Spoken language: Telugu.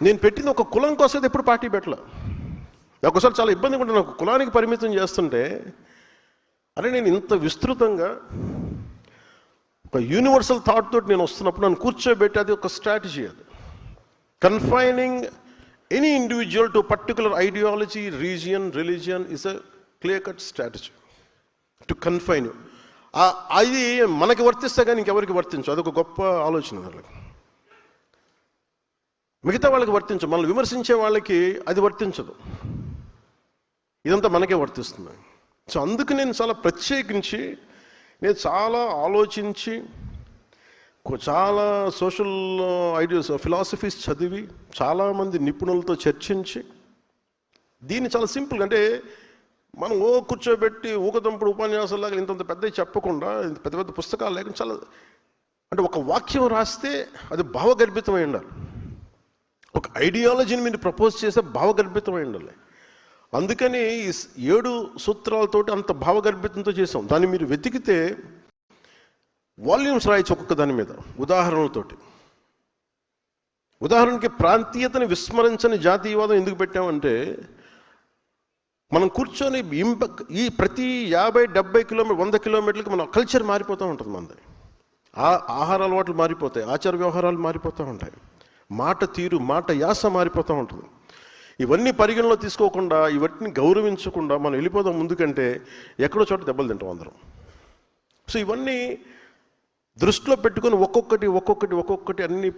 నేను పెట్టిన ఒక కులం కోసం ఎప్పుడు పార్టీ పెట్టలే. ఒకసారి చాలా ఇబ్బందిగా ఉంటుంది నాకు, కులానికి పరిమితం చేస్తుంటే అరే నేను ఇంత విస్తృతంగా ఒక యూనివర్సల్ థాట్ తోటి నేను వస్తున్నప్పుడు నన్ను కూర్చోబెట్టి అది ఒక స్ట్రాటజీ. అది confining any individual to particular ideology, region, religion is a clear cut strategy to confine. అది మనకి వర్తిస్తే కానీ ఇంకెవరికి వర్తించు. అదొక గొప్ప ఆలోచన. వాళ్ళకి మిగతా వాళ్ళకి వర్తించు, మనల్ని విమర్శించే వాళ్ళకి అది వర్తించదు. ఇదంతా మనకే వర్తిస్తుంది. సో అందుకు నేను చాలా ప్రత్యేకించి నేను చాలా ఆలోచించి చాలా సోషల్ ఐడియాస్, ఫిలాసఫీస్ చదివి చాలామంది నిపుణులతో చర్చించి దీన్ని చాలా సింపుల్, అంటే మనం కూర్చోబెట్టి ఊకదంపుడు ఉపన్యాసాలాగా ఇంతంత పెద్ద చెప్పకుండా, పెద్ద పెద్ద పుస్తకాలు లేకుండా చాలా, అంటే ఒక వాక్యం రాస్తే అది భావగర్భితమై ఉండాలి. ఒక ఐడియాలజీని మీరు ప్రపోజ్ చేస్తే భావగర్భితమై ఉండాలి. అందుకని ఈ 7 సూత్రాలతోటి అంత భావగర్భితంతో చేసాం. దాన్ని మీరు వెతికితే వాల్యూమ్స్ రాయొచ్చు ఒక్కొక్క దాని మీద ఉదాహరణలతోటి. ఉదాహరణకి ప్రాంతీయతని విస్మరించని జాతీయవాదం ఎందుకు పెట్టామంటే, మనం కూర్చొని ఈ ప్రతి 50-70 కిలోమీటర్ 100 కిలోమీటర్లకి మన కల్చర్ మారిపోతూ ఉంటుంది. మనది ఆహార అలవాట్లు మారిపోతాయి, ఆచార వ్యవహారాలు మారిపోతూ ఉంటాయి, మాట తీరు, మాట యాస మారిపోతూ ఉంటుంది. ఇవన్నీ పరిగణలో తీసుకోకుండా, ఇవన్నీ గౌరవించకుండా మనం వెళ్ళిపోదాం ముందుకంటే ఎక్కడో చోట దెబ్బలు తింటాం అందరం. సో ఇవన్నీ దృష్టిలో పెట్టుకొని ఒక్కొక్కటి అన్నీ